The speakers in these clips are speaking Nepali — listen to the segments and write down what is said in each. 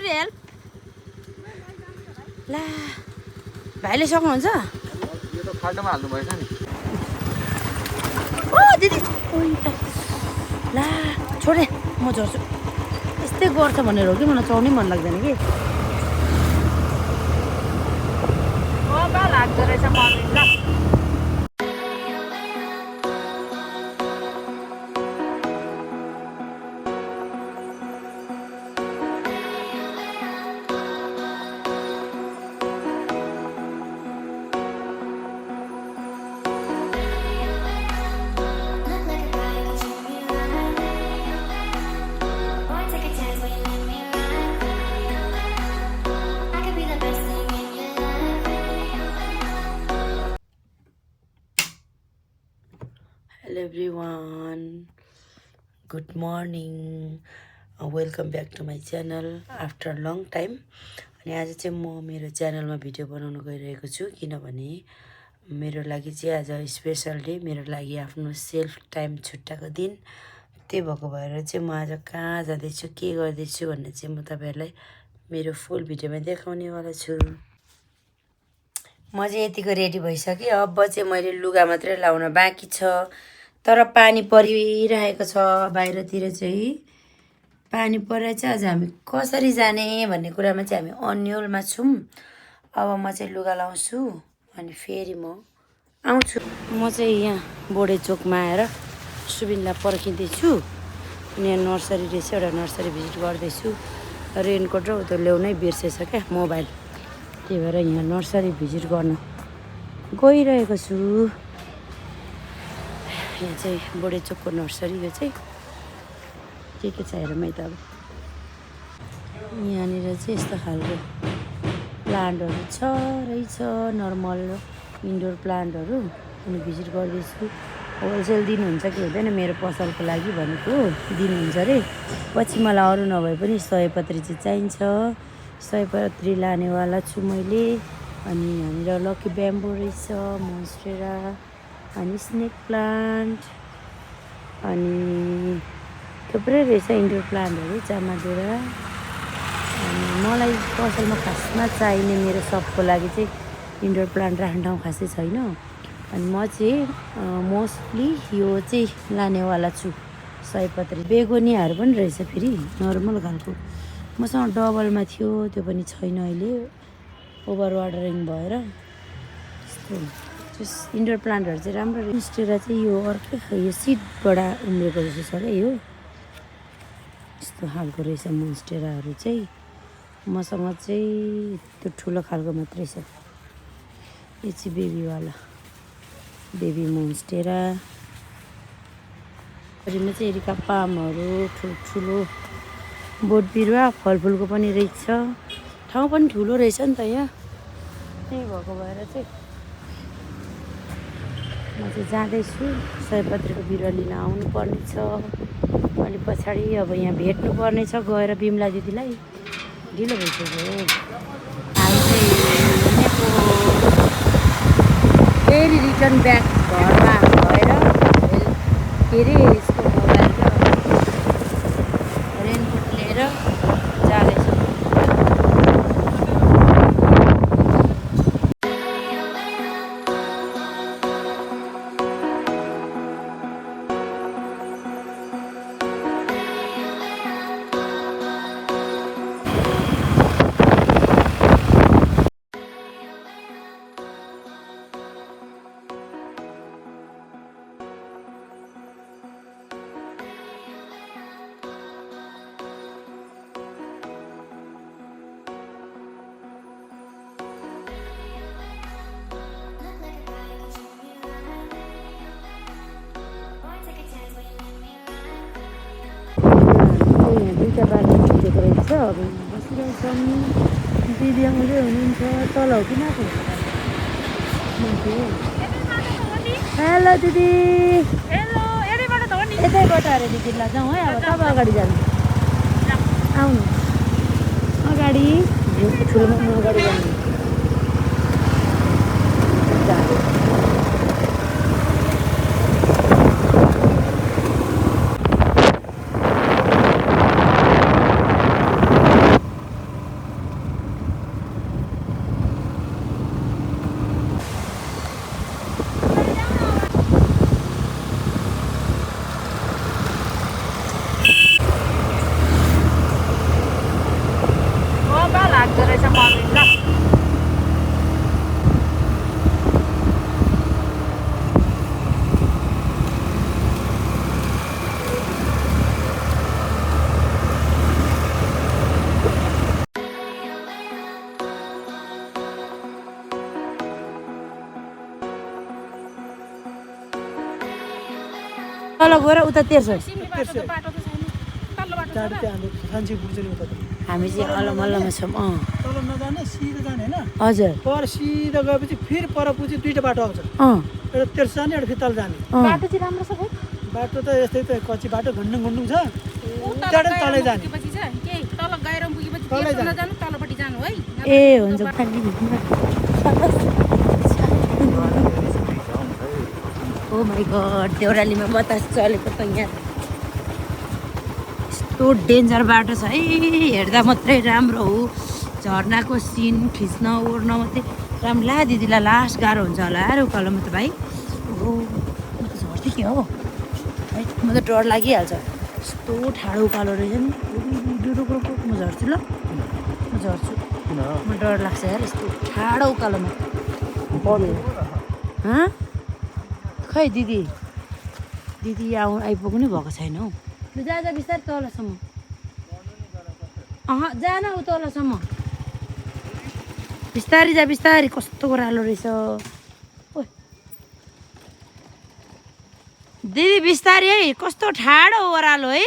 छोरी हेल्प ला भाइले सक्नुहुन्छ यो त खाल्टोमा हाल्नु भएछ नि ओ दिदी ला छोडे म झर्छु यस्तै गर्छ भनेर हो कि मलाई चढ्नै मन लाग्दैन कि लाग्दो रहेछ मम्मी ल Hello everyone, good morning, welcome back to my channel after a long time. अनि आज चाहिँ म मेरो च्यानलमा भिडियो बनाउन गइरहेको छु किनभने मेरो लागि चाहिँ आज स्पेशल डे, मेरो लागि आफ्नो सेल्फ टाइम छुट्टाएको दिन। त्यही भएको भएर चाहिँ म आज कहाँ जाँदैछु के गर्दैछु भन्ने चाहिँ म तपाईहरुलाई मेरो फुल भिडियोमा देखाउनेवाला छु। म चाहिँ यतिको रेडी भइसकेँ। अब चाहिँ मैले लुगा मात्रै लाउन बाँकी छ, तर पानी परिरहेको छ बाहिरतिर चाहिँ। पानी परेर चाहिँ आज हामी कसरी जाने भन्ने कुरामा चाहिँ हामी अन्योलमा छौँ। अब म चाहिँ लुगा लाउँछु अनि फेरि म आउँछु। म चाहिँ यहाँ बोडे चोकमा आएर सुबिनलाई पर्खिँदैछु। अनि यहाँ नर्सरी रहेछ, एउटा नर्सरी भिजिट गर्दैछु। रेनकोट र उता ल्याउनै बिर्सेछ क्या मोबाइल, त्यही भएर यहाँ नर्सरी भिजिट गर्न गइरहेको छु। यहाँ चाहिँ बोडे चोकको नर्सरी, यो चाहिँ के छ हेरौँ है त। अब यहाँनिर चाहिँ यस्तो खालको प्लान्टहरू छ रहेछ, नर्मल इन्डोर प्लान्टहरू। अनि भिजिट गर्दैछु। होलसेल दिनुहुन्छ कि हुँदैन मेरो पसलको लागि भनेको दिनुहुन्छ अरे। पछि मलाई अरू नभए पनि सयपत्री चाहिँ चाहिन्छ, सयपत्री लानेवाला छु मैले। अनि यहाँनिर लकी ब्याम्बो रहेछ, मोन्स्टेरा अनि स्नेक प्लान्ट अनि थुप्रै रहेछ इन्डोर प्लान्टहरू, चामाडोरा। अनि मलाई पसलमा खासमा चाहिने मेरो सबको लागि चाहिँ इन्डोर प्लान्ट राख्ने ठाउँ खासै छैन। अनि म चाहिँ मोस्टली यो चाहिँ लानेवाला छु, सयपत्री। बेगोनियाहरू पनि रहेछ फेरि नर्मल खालको। मसँग डबलमा थियो, त्यो पनि छैन अहिले, ओभर वाटरिङ भएर। यस्तो इन्डोर प्लान्टहरू चाहिँ राम्रो। मोन्स्टेरा चाहिँ यो अर्कै यो सिडबाट उम्रेको जस्तो छ क्या, यो यस्तो खालको रहेछ मोन्स्टेराहरू चाहिँ। मसँग चाहिँ त्यो ठुलो खालको मात्रै छ। यो चाहिँ बेबीवाला, बेबी मोन्स्टेरा। अरूमा चाहिँ एरिका पामहरू, ठुल्ठुलो बोट बिरुवा, फलफुलको पनि रहेछ। ठाउँ पनि ठुलो रहेछ नि त यहाँ, त्यही भएको भएर चाहिँ म चाहिँ जाँदैछु। सयपत्रीको बिरुवा लिन आउनुपर्ने छ अलि पछाडि। अब यहाँ भेट्नु पर्ने छ गएर बिमला दिदीलाई। ढिलो भइसक्यो, हामी चाहिँ हिँडेको। फेरि रिटर्न ब्याक घरमा भएर फेरि यसको मोबाइल र रेनकोट लिएर जाँदैछु। दुईवटा बाटो छुटेको रहेछ। अब बसिरहेछौँ। दिदी आउँदै हुनुहुन्छ। तल हो कि माथि? हेलो दिदी। हेलो, यतैबाट अरे दिदी ल जाउँ है। अब तपाईँ अगाडि जानु, आउनु अगाडि, ठुलोमा अगाडि जानु। हुँदो रहेछ मर्निङ ल तल गएर उता तेर्सो सिमी बाटो त छैन तल्लो बाटो छ र हामी चाहिँ अलमल्लमा छौँ तल नजाने सिधा जाने होइन हजुर पर सिधा गएपछि फेरि पर पुग्छ दुईटा बाटो आउँछ एउटा तेर्सो जाने एउटा फेरि तल जाने बाटो चाहिँ राम्रो छ खोइ बाटो त यस्तै त कच्ची बाटो घुन्डुङ घुन्डुङ छ तल तलै जाने पुगेपछि चाहिँ के तल गहिरो पुगेपछि तलै तेर्सो नजानु तलपट्टि जानु है ए हुन्छ ओ माई गड देउरालीमा बतास चलेको त यहाँ यस्तो डेन्जर बाटो छ है हेर्दा मात्रै राम्रो हो झर्नाको सिन खिच्न ओर्न मात्रै राम्रो ला दिदीलाई लास्ट गाह्रो हुन्छ होला यार उकालोमा त भाइ ओ म त झर्थेँ के हो है म त डर लागिहाल्छ यस्तो ठाडो उकालो रहेछ नि म झर्छु ल म झर्छु म डर लाग्छ यार यस्तो ठाडो उकालोमा हँ खै दिदी आइपुग्नु भएको छैन हौ लु जा बिस्तारै तलसम्म जान ऊ तलसम्म बिस्तारी जा बिस्तारी कस्तो ओह्रालो रहेछ ओ दिदी बिस्तारी है कस्तो ठाडो ओह्रालो है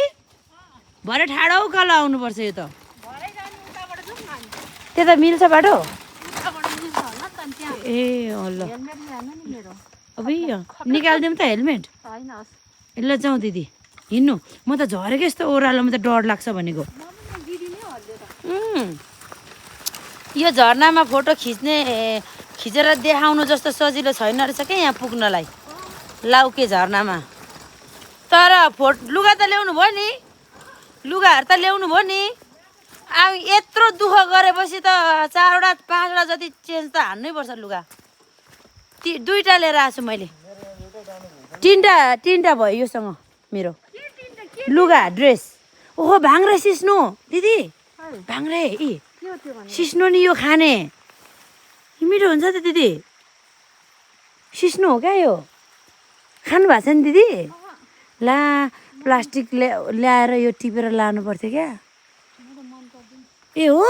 भरे ठाडो उकालो आउनुपर्छ यो त त्यता मिल्छ बाटो ए ल अब निकालिदिउँ त हेलमेट ल जाउँ दिदी हिँड्नु म त झरेको यस्तो ओह्रालोमा त डर लाग्छ भनेको यो झर्नामा फोटो खिचेर देखाउनु जस्तो सजिलो छैन रहेछ क्या यहाँ पुग्नलाई लाउके झर्नामा तर लुगा त ल्याउनु भयो नि लुगाहरू त ल्याउनु भयो नि अब यत्रो दुःख गरेपछि त 4वटा 5वटा जति चेन्ज त हान्नै पर्छ लुगा दुईवटा लिएर आएको छु मैले तिनवटा भयो योसँग मेरो लुगा ड्रेस ओहो भाङ्रे सिस्नु दिदी भाङ्रे सिस्नु नि यो खाने मिठो हुन्छ त दिदी सिस्नु हो क्या यो खानु भएको छ नि दिदी ला प्लास्टिक ल्याएर यो टिपेर लानु पर्थ्यो क्या ए हो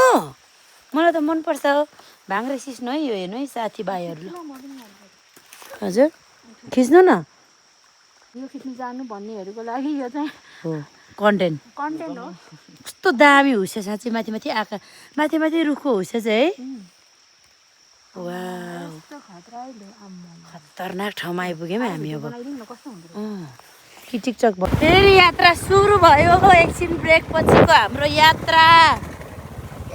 मलाई त मनपर्छ भाङ्रे सिस्नु है यो हेर्नु है साथीभाइहरू हजुर खिच्नु न यो खिच्नु जानु भन्नेहरूको लागि यो चाहिँ हो कन्टेन्ट हो कस्तो दामी हुस्छ साँच्चै माथि माथि आँखा माथि माथि रुखको हुस्छ चाहिँ है वाउ खतरनाक ठाउँमा आइपुग्यौँ हामी अब कि टिकटक भयो फेरि यात्रा सुरु भयो एकछिन ब्रेक पछिको हाम्रो यात्रा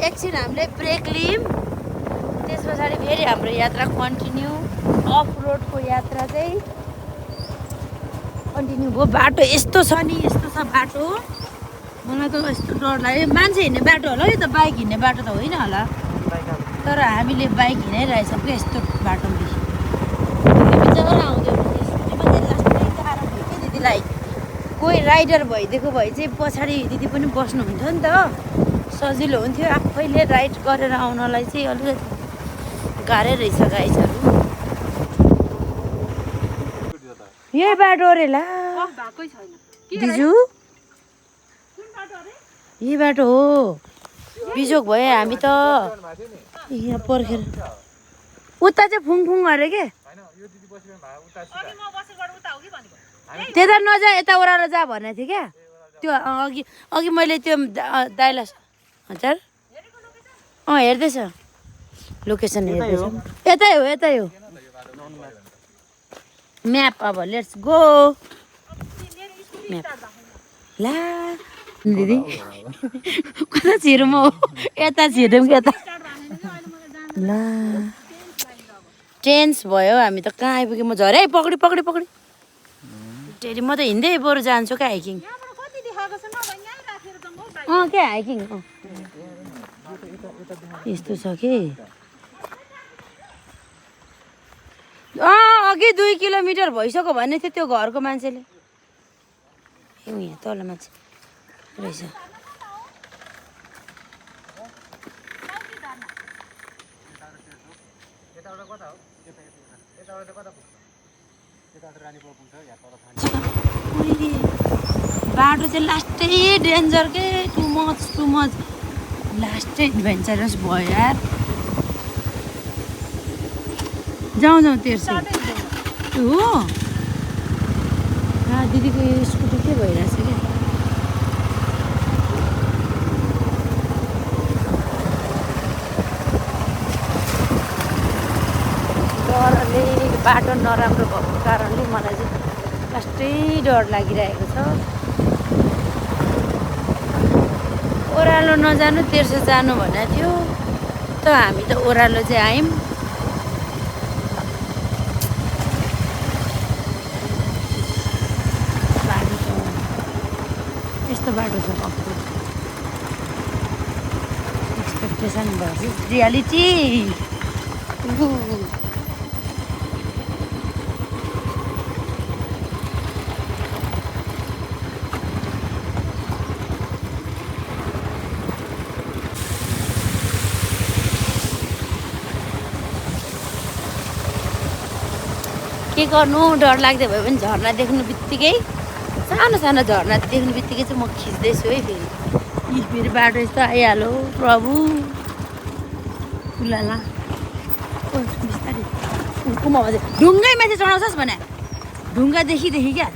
एकछिन हामीले ब्रेक लियौँ त्यस पछाडि फेरि हाम्रो यात्रा कन्टिन्यू अफ रोडको यात्रा चाहिँ कन्टिन्यू भयो बाटो यस्तो छ नि यस्तो छ बाटो मलाई त यस्तो डर लाग्यो मान्छे हिँड्ने बाटो होला यो त बाइक हिँड्ने बाटो त होइन होला तर हामीले बाइक हिँडाइरहेछौँ क्या यस्तो बाटोमा आउँथ्यो दिदीलाई कोही राइडर भइदिएको भए चाहिँ पछाडि दिदी पनि बस्नुहुन्थ्यो नि त सजिलो हुन्थ्यो आफैले राइड गरेर आउनलाई चाहिँ अलिकति गाह्रै रहेछ गाइजहरू यही बाटो अरे ला दिजु यही बाटो हो बिजोक भयो हामी त यहाँ पर्खेर उता चाहिँ फुङफुङ अरे के त्यता नजा यता ओह्रालो जा भनेको थिएँ क्या त्यो अघि मैले त्यो दाइलाई हजुर हेर्दैछ लोकेसन हेर्दैछ यतै हो म्याप अब लेट्स गो म्याप ला दिदी कता छिरौँ हो यता छिरौँ कि यता ला टेन्स भयो हामी त कहाँ आइपुग्यौँ म झरे पक्री टेरी म त हिँड्दै बरु जान्छु क्या हाइकिङ क्या हाइकिङ यस्तो छ कि अघि 2 किलोमिटर भइसक्यो भन्ने थियो त्यो घरको मान्छेले यहाँ तल मान्छे रहेछ यताबाट कता हो यताबाट कता पुग्छ यताबाट रानीपुर पुग्छ या तल उही, बाटो चाहिँ लास्टै डेन्जर के टु मच लास्टै एडभेन्चरस भयो यार जाउँ तेर्सो हो दिदीको यो स्कुटी के भइरहेछ क्या डरले बाटो नराम्रो भएको कारणले मलाई चाहिँ लास्टै डर लागिरहेको छ ओह्रालो नजानु तेर्सो जानु भनेको थियो त हामी त ओह्रालो चाहिँ आयौँ बाटो त यस्तो बाटो छ कस्तो एक्सपेक्टेसन भर्सेस रियालिटी के गर्नु डर लाग्दै भयो भने झर्ना देख्नु बित्तिकै सानो सानो झर्ना देख्नु बित्तिकै चाहिँ म खिच्दैछु है फेरि बाटो यस्तो आइहाल्यो प्रभु उलाला बिस्तारै कुमा भन्छ ढुङ्गै माथि चढाउँछस् भने ढुङ्गा देखि क्या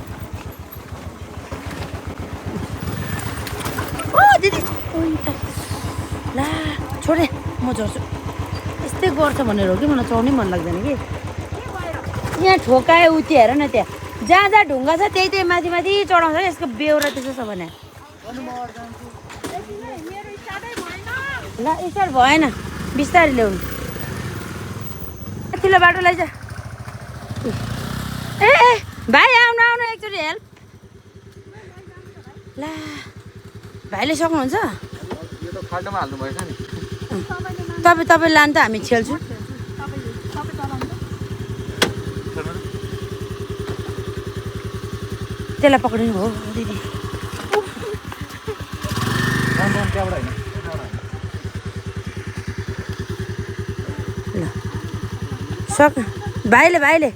ओ दिदी ला छोडे म झर्छु यस्तै गर्छ भनेर हो कि मलाई चढ्नै मन लाग्दैन कि यहाँ ठोकायो उति हेर न त्यहाँ जहाँ जहाँ ढुङ्गा छ त्यही माथि चढाउँछ यसको बेहोरा त्यसो छ भने ल स्टार्ट भएन बिस्तारै ल्याउनु ठुलो बाटो लैजा ए भाइ आउनु एकचोटि हेल्प ला भाइले सक्नुहुन्छ यो त खाल्डोमा हाल्नु भएछ नि तपाईँ लानु त हामी छेल्छौँ त्यसलाई पक्रिनु हो दिदी ल सक भाइले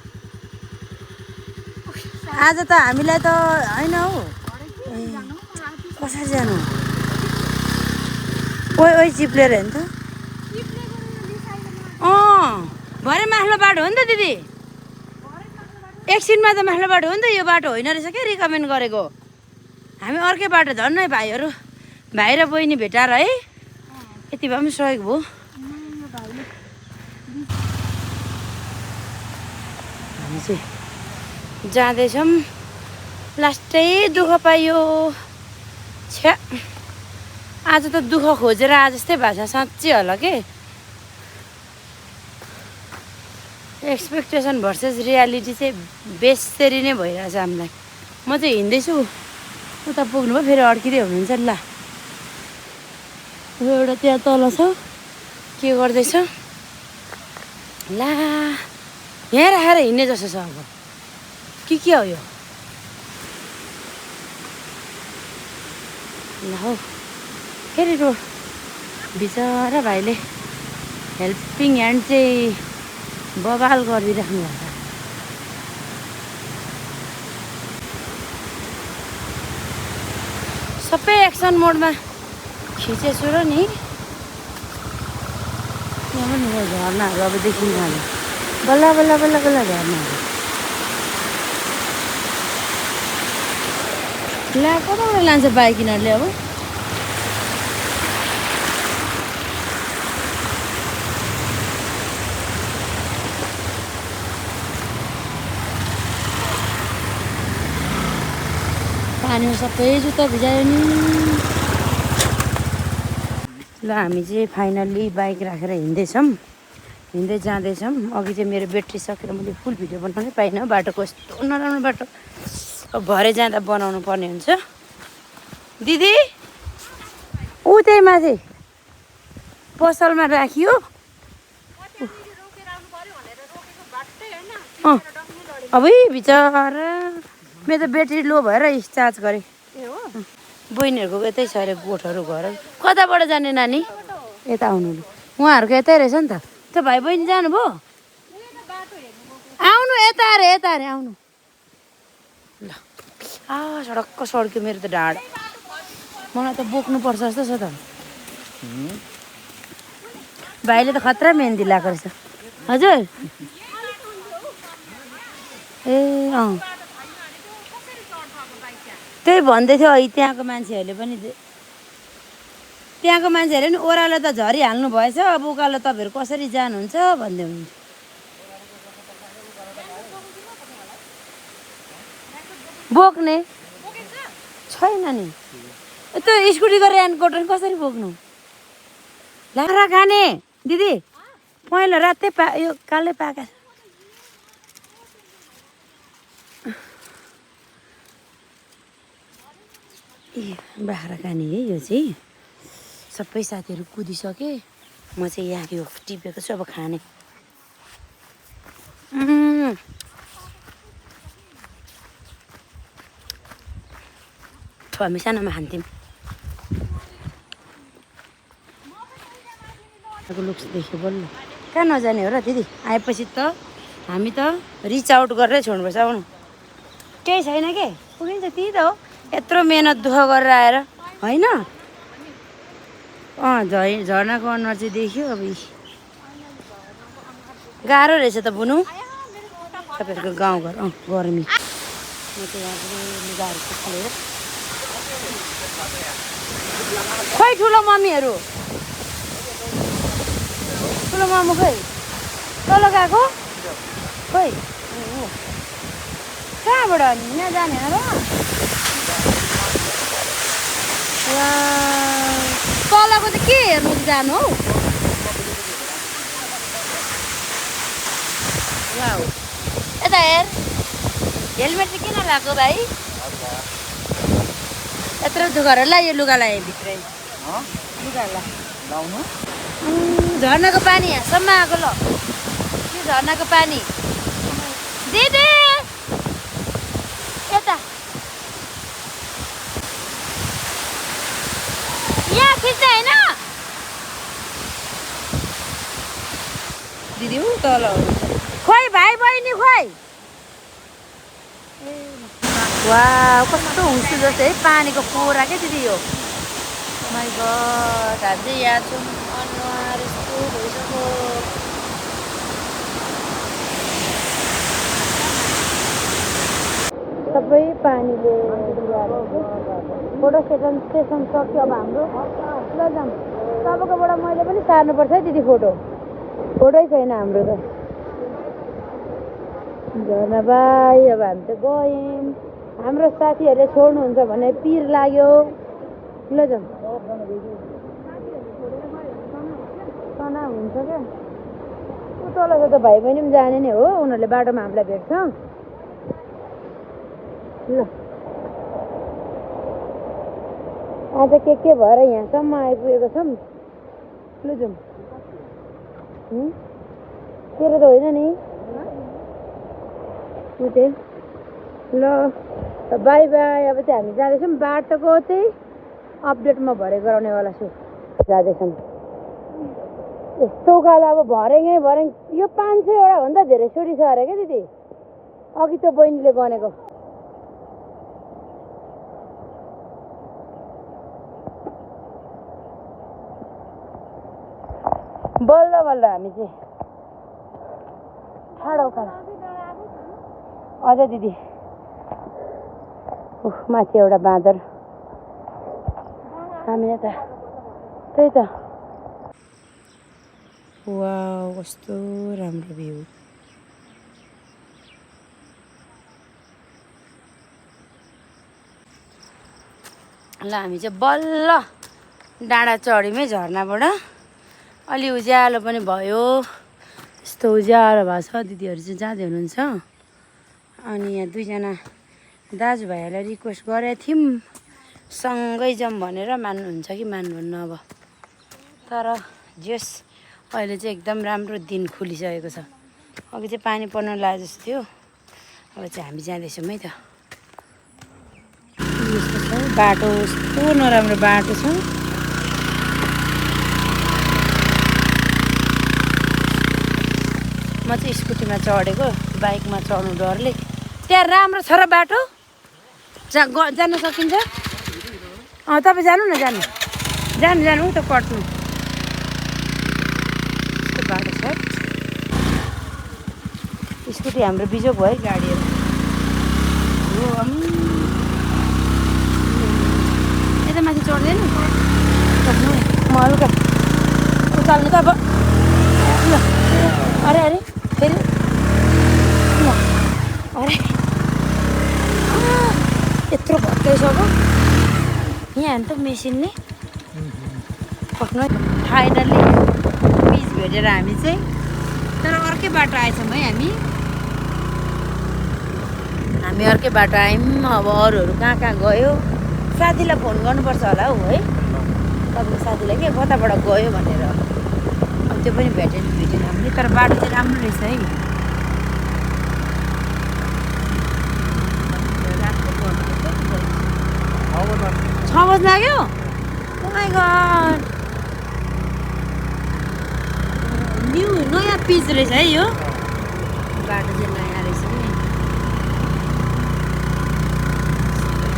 आज त हामीलाई त होइन हौ कसरी जानु ओइ चिप्लेर होइन त भरे माथिल्लो बाटो हो नि त दिदी एकछिनमा त माथिल्लो बाटो हो नि त यो बाटो होइन रहेछ क्या रिकमेन्ड गरेको हामी अर्कै बाटो झन् है भाइ र बहिनी भेटाएर है यति भए पनि सहयोग भयो हामी चाहिँ जाँदैछौँ लास्टै दुःख पाइयो छ्या आज त दुःख खोजेर आज जस्तै भएको छ साँच्चै होला के एक्सपेक्टेसन भर्सेस रियालिटी चाहिँ बेसरी नै भइरहेछ हामीलाई म चाहिँ हिँड्दैछु उता पुग्नु भयो फेरि अड्किँदै हुनुहुन्छ नि ल एउटा त्यहाँ तल छ के गर्दैछ ला यहाँ राखेर हिँड्ने जस्तो छ अब के हो यो ल हौ फेरि बिचरा भाइले हेल्पिङ ह्यान्ड चाहिँ बबाल गरिदिइराख्नु भएको सबै एक्सन मोडमा खिचेछु र नि यहाँ पनि झर्नाहरू अब देखिनु थाल्यो बल्ल झर्नाहरू ला कताबाट लान्छ बाइक यिनीहरूले अब पानीमा सबै जुत्ता भिजायो नि ल हामी चाहिँ फाइनल्ली बाइक राखेर हिँड्दै जाँदैछौँ अघि चाहिँ मेरो ब्याट्री सकेर मैले फुल भिडियो बनाउनै पाइनँ बाटोको यस्तो नराम्रो बाटो अब भरे जाँदा बनाउनु पर्ने हुन्छ दिदी ऊ त्यही माथि पसलमा राखियो अब बिचरा मेरो त ब्याट्री लो भएर चार्ज गरेँ बहिनीहरूको यतै छ अरे गोठहरू घर कताबाट जाने नानी यता आउनु उहाँहरूको यतै रहेछ नि त त्यो भाइ बहिनी जानुभयो आउनु यता अरे आउनु ल सडक्क सड्क्यो मेरो त ढाड मलाई त बोक्नुपर्छ जस्तो छ त भाइले त खतरा मेहन्दी लगाएको रहेछ हजुर ए अँ त्यही भन्दै थियो त्यहाँको मान्छेहरूले पनि त्यहाँको मान्छेहरूले नि ओह्रालो त झरिहाल्नु भएछ अब उकालो तपाईँहरू कसरी जानुहुन्छ भन्दै हुनुहुन्छ बोक्ने छैन नि त्यो स्कुटीको रेनकोट कसरी बोक्नु लारा खाने दिदी पहिलो रातै यो कालै पाका ए बाख्रा खाने है यो चाहिँ सबै साथीहरू कुदिसके म चाहिँ यहाँ यो टिपेको छु अब खाने हामी सानोमा खान्थ्यौँ लुक्स देख्यो बल्ल कहाँ नजाने हो र दिदी आएपछि त हामी त रिच आउट गरेरै छोड्नुपर्छ आउनु केही छैन के पुगिन्छ त्यही त हो यत्रो मेहनत दुःख गरेर आएर होइन झर्नाको अनुहार चाहिँ देख्यो अब गाह्रो रहेछ त बुनु तपाईँहरूको गाउँघर गर्मी म चाहिँ यहाँ लुगाहरू सुकाएर खोइ ठुलो मम्मीहरू ठुलो मामु खोइ तल गएको खोइ कहाँबाट अनि यहाँ जाने र तलको चाहिँ के हेर्नु जानु हौ यता हेर हेलमेट चाहिँ किन लगाएको भाइ यत्रो दुःख ल यो लुगा लगाएँ भित्रै लुगा लाउनु झर्नाको पानी यहाँसम्म आएको ल यो झर्नाको पानी दिदी यता यहाँ खिच्दै होइन दिदी ऊ तल खोइ भाइ बहिनी खोइ वा कस्तो हुन्छु जस्तो है पानीको पोरा क्या दिदी यो माइ गड हामी यहाँ छौँ अनुहार यस्तो भइसक्यो सबै पानीले फोटो सेसन सक्यो अब हाम्रो ल जाऊँ तपाईँकोबाट मैले पनि सार्नुपर्छ है दिदी फोटै छैन हाम्रो त झर्ना भाइ अब हामी त गयौँ हाम्रो साथीहरूले छोड्नुहुन्छ भने पिर लाग्यो ल जाऊँ तना हुन्छ क्या ऊ तल त भाइ बहिनी पनि जाने नै हो उनीहरूले बाटोमा हामीलाई भेट्छ ल आज के भएर यहाँसम्म आइपुगेको छौँ ल जाऊँ तेरो त होइन नि उते ल बाई बाई अब चाहिँ हामी जाँदैछौँ बाटोको चाहिँ अपडेट म भरे गराउनेवाला छु जाँदैछौँ यस्तो उकालो अब भरेङै यो 500 भन्दा धेरै सोरी छ अरे क्या दिदी अघि त्यो बहिनीले गनेको बल्ल बल्ल हामी चाहिँ ठाडो उकालो अझ दिदी माथि एउटा बाँदर हामी यता त्यही त वाउ कस्तो राम्रो भ्यू ल हामी चाहिँ बल्ल डाँडा चढ्यौँ है झर्नाबाट अलि उज्यालो पनि भयो यस्तो उज्यालो भएको छ दिदीहरू चाहिँ जाँदै हुनुहुन्छ अनि यहाँ दुईजना दाजुभाइहरूलाई रिक्वेस्ट गरेको थियौँ सँगै जाऊँ भनेर मान्नुहुन्छ कि मान्नुहुन्न अब तर जस अहिले चाहिँ एकदम राम्रो दिन खुलिसकेको छ अघि चाहिँ पानी पर्न लाग्यो जस्तो थियो अब चाहिँ हामी जाँदैछौँ है त यस्तो छ बाटो यस्तो नराम्रो बाटो छ म चाहिँ स्कुटीमा चढेको बाइकमा चढ्नु डरले त्यहाँ राम्रो छ र बाटो जान सकिन्छ तपाईँ जानु न जानु त कट्नु यस्तो बाटो छ स्कुटी हाम्रो बिजोग भयो गाडीहरू यता माथि चढ्दैन म हल्का उचाल्नु त अब ल अरे फेरि अरे यत्रो भत्काइसक्यो यहाँ त मेसिनले पक्नु फाइनल्ली बिच भेटेर हामी चाहिँ तर अर्कै बाटो आएछौँ है हामी अर्कै बाटो आयौँ अब अरूहरू कहाँ गयो साथीलाई फोन गर्नुपर्छ होला हौ है तपाईँको साथीलाई के कताबाट गयो भनेर अब त्यो पनि भेटेन हामीले तर बाटो चाहिँ राम्रो रहेछ है 6 बज्न लाग्यो ओ माई गॉड नयाँ पिच रहेछ है यो बाटो चाहिँ नयाँ रहेछ नि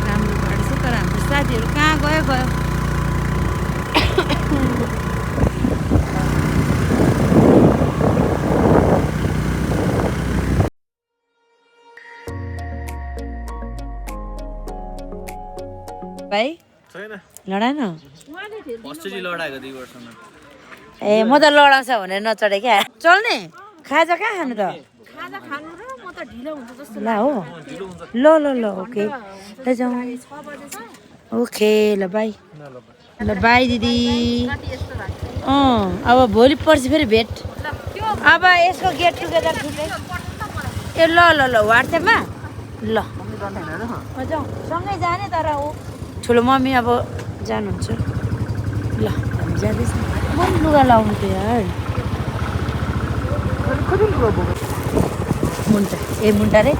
राम्रो बाटो छ तर हाम्रो साथीहरू कहाँ गयो भाइ लडाएन लडाएको 2 वर्षमा ए म त लडाउँछ भनेर नचढे क्या चल्ने खाजा कहाँ खानु त ल हो ल ओके ओके ल बाई दिदी अब भोलि पर्सि फेरि भेट अब यसको गेट टुगेदर ठिकै ए ल वाट्सएपमा ल सँगै जाने तर ऊ ठुलो मम्मी अब जानुहुन्छ ल हामी जाँदैछ म लुगा लाउनु थियो यार मुन्टा रे